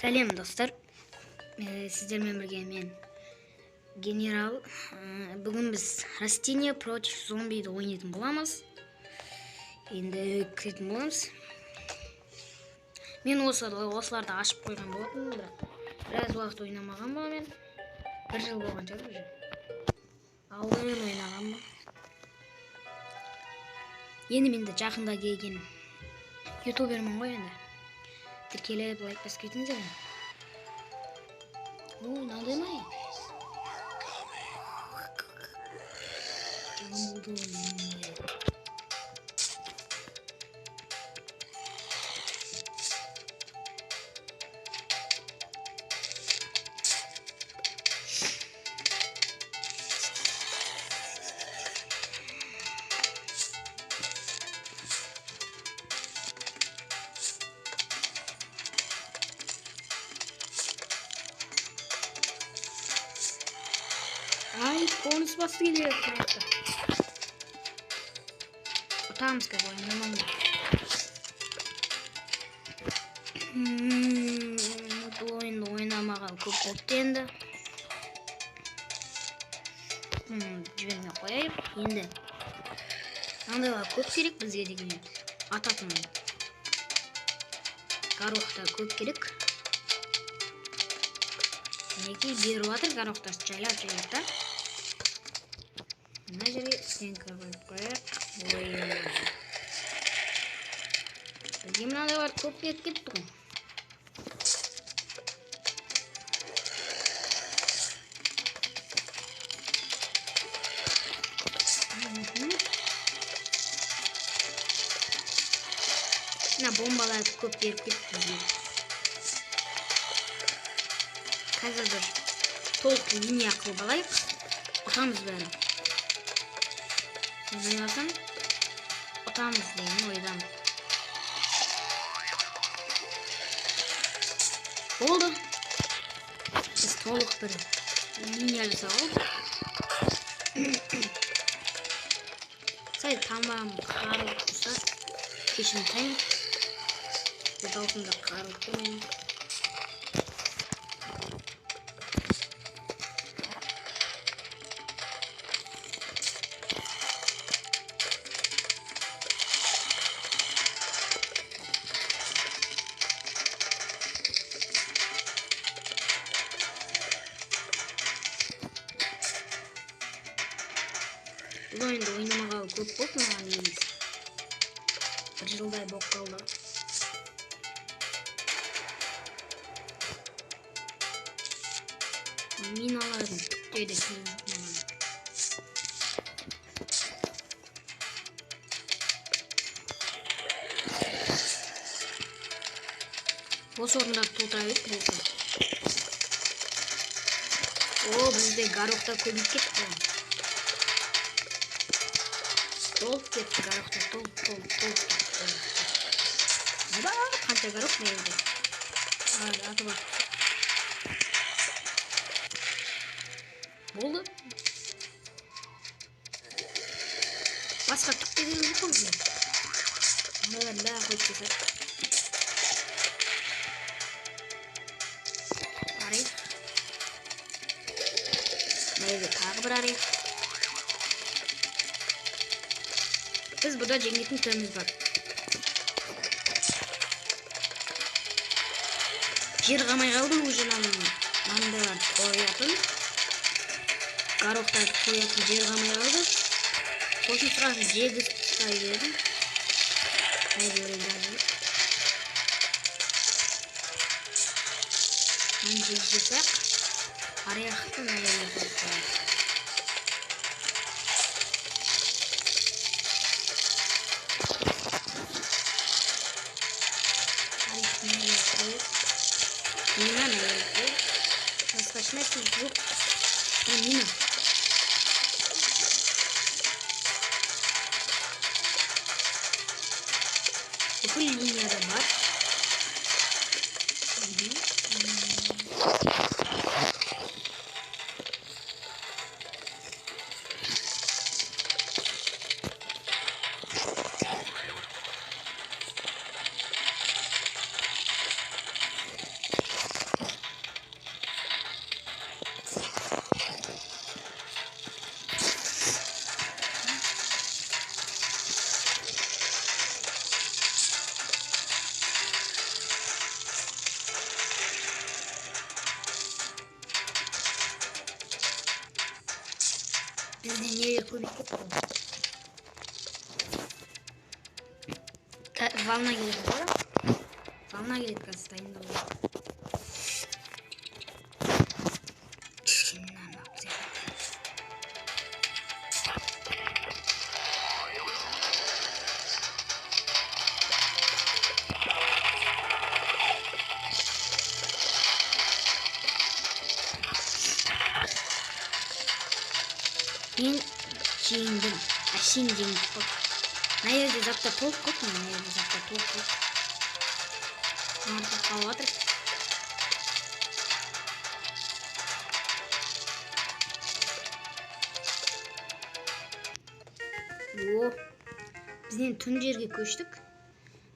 Сәлем достар, сіздермен бірге мен генерал. Бүгін біз растение против зомбиді ойнайтын боламыз. Енді кіретін боламыз. Мен осыларды ашып қойған болатын, бірақ біраз уақыт ойнамаған ба мен. Бір жыл болған шығар уже. Алдымен ойнаған ба. Енді менде жақында келген ютубермін ғой енді. Тіркеліп лайк басып кетіңіздер. Мынандай ма? Ай, конус басы келеді қайықта. Ұтамыз қазір ойнамаңда. Бұл ойынды ойнамаған көп болыпты енді. Жібермей қояйық. Енді мынандайлар көп керек бізге деген ататын. Горохта көп керек. Мінекей беріп жатыр горохтас жайлап та. Мына жерге стенка қойып қояйық. Бізге мынандайлар көп беріп кетті ғой. Мына бомбаларды көп беріп кетті бізге. Қазір бір толық линия қылып алайық. Ұтамыз бәрі. Ойласам, ұтамыз деген ойдам. Болды. Біз толық бір линия жасап алдық. Сәл тамам қарылып тұрса, кешірім тайым. Бұл даусында қарылып тұрмайын. Бұл ойынды ойнамағалы көп болып маған емес. Бір жылдай болып қалды. Миналардың түптейді кейін маған. Осы орындарды толтыра беріп болса. Бізде горохта көбейіп кетті. Толып кетті горохта, толып кетті. Қанша горох не еді? Аты бар. Болды. Басқа түк деген жоқ қой бізде. Мыналарды бәрін қойып кетеді. Арайық. Мына жерде тағы бір арайық. Біз бұда жеңетін түріміз бар. Жер қалмай қалды уже маңдайлар қоятын. Горохтар қоятын жер қалмай қалды. Сосын сұрасын жегіз тұтай бердім. Жегіз жасақ. Араяқты мәлелі қойып қояды. Мина наверное. Достаточно звук. Мина. Какой линия рабат? Bizde niye köpek yok? Valna gelip var. Valna gelip kastayım da olur. Ben жеңдім. Әшейін жеңдік қой. Мына жерде заттар толық көп. Мына жерде заттар толық көп. Артық қалып жатыр. Біз енді түн жерге көштік.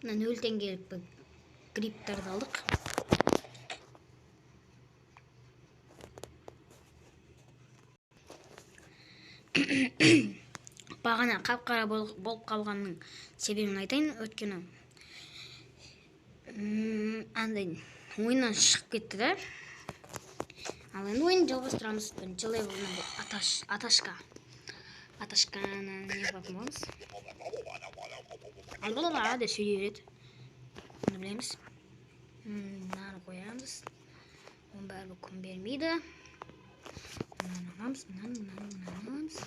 Мына нөлден келіп гриптарды алдық. Бағана қап-қара болып қалғанның себебін айтайын. Өткені андай ойыннан шығып кетті да. Ал енді ойын жалғастырамыз. Бірінші левелдің аташканы не yapатын боламыз. Албала деп сөйлей береді. Оны білеміз. Мынаны қоямыз. Оның бәрі күн бермейді. Мынаны аламыз.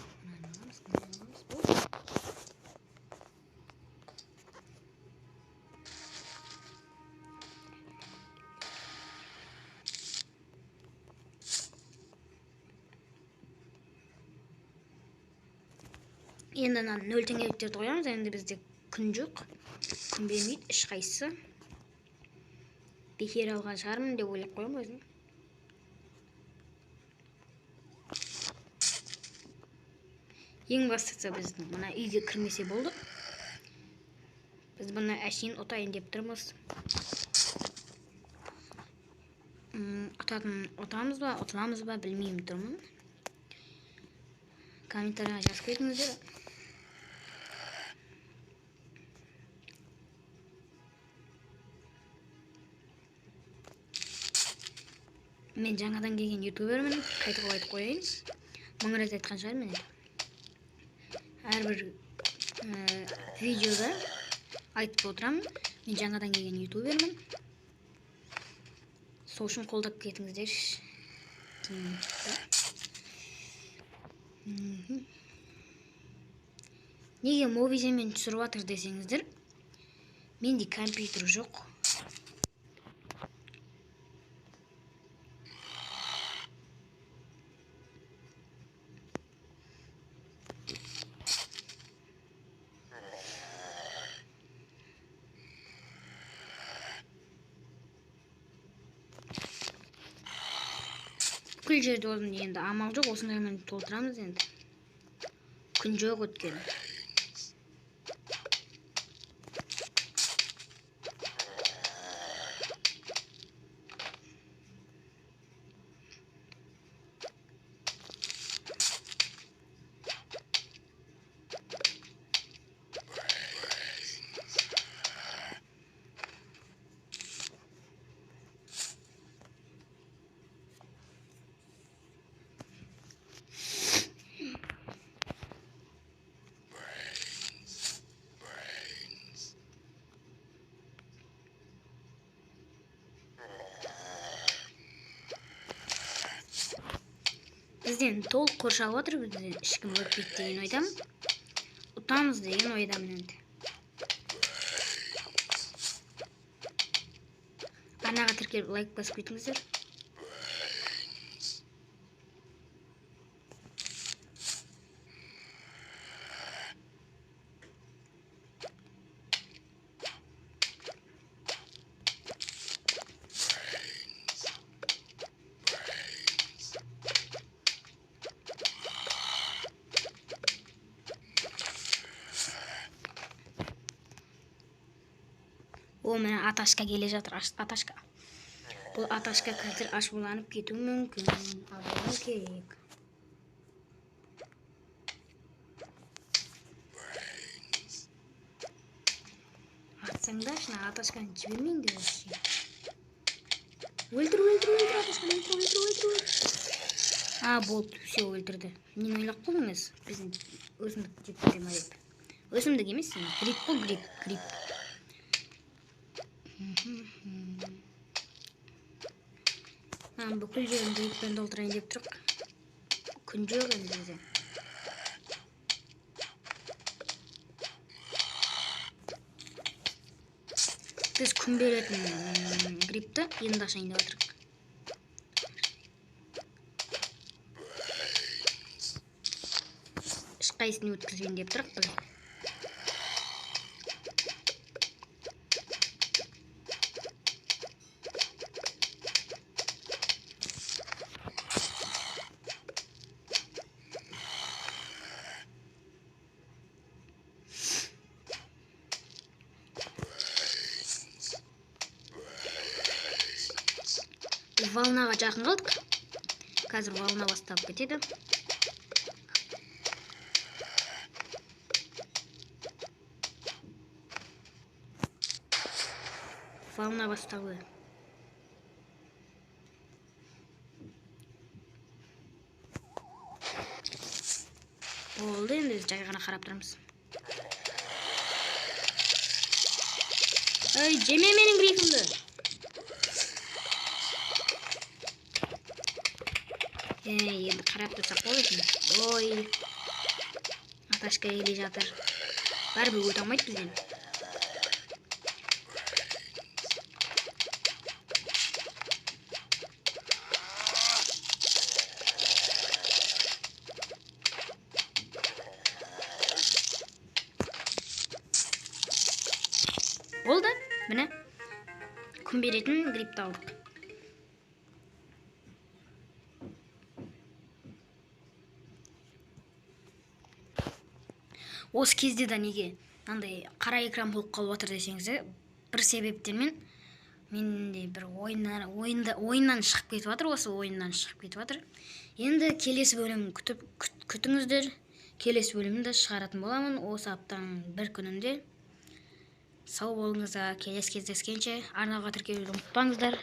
Енді нөл теңгеліктерді қоямыз. Енді бізде күн жоқ. Күн бермейді ешқайсысы. Бекер алған шығармын деп ойлап қоямын өзім. Ең бастысы біздің мына үйге кірмесе болды. Біз бұны әшейін ұтайын деп тұрмыз. Ұтамыз ба, ұтыламыз ба білмеймін тұрмын. Комментарияға жазып кетіңіздер. Мен жаңадан келген ютубермін, қайтып айтып қояйын. Мың рет айтқан шығармын. Әрбір видеода айтып отырамын. Мен жаңадан келген ютубермін. Сол үшін қолдап кетіңіздер. Неге мобиземен түсіріп жатыр десеңіздер, менде компьютер жоқ. Бүкіл жерде одан енді амал жоқ, осындаймен толтырамыз енді. Күн жоқ өткен. Бізден толық қоршап отыр, бізден ешкім өтпейді деген ойдамын. Ұтамыз деген ойдамын енді. Арнаға тіркеліп лайк басып кетіңіздер. О, мына аташка келе жатыр, аташка. Бұл аташка қазір ашуланып кетуі мүмкін. Абайлау керек. Атсаңдаршы, аташканы жібермеңдер вообще. Өлтір, аташканы өлтір. Болды, все өлтірді. Нені ойлап қойдыңыз? Біздің өсімдік жеп кете ма деп. Өсімдік емес, гриб қой, гриб. Бүкіл жерін грибпен толтырайын деп тұрық. Күн жоқ енді бізде. Біз күн беретін грибті енді ашайын деп отырық. Ешқайсысын өткізбейін деп тұрық біз. Волнаға жақын қалдық. Қазір волна бастап кетеді. Волна басталды. Болды, енді жай ғана қарап тұрмыз. Ой, жеме менің грифімді. Енді қарап тұрсақ болады. Ой, Наташка келе жатыр. Бәрібір өте алмайды бізден. Болды, міне күн беретін грибті алдық. Осы кезде де неге андай қара экран болып қалып отыр десеңіз, бір себептермен менде бір ойыннан шығып кетіп жатыр, осы ойыннан шығып кетіп жатыр. Енді келесі бөлім күтіңіздер. Келесі бөлімді шығаратын боламын осы аптаның бір күнінде. Сау болыңыздар, келесі кездескенше арнаға тіркелуді ұмытпаңыздар.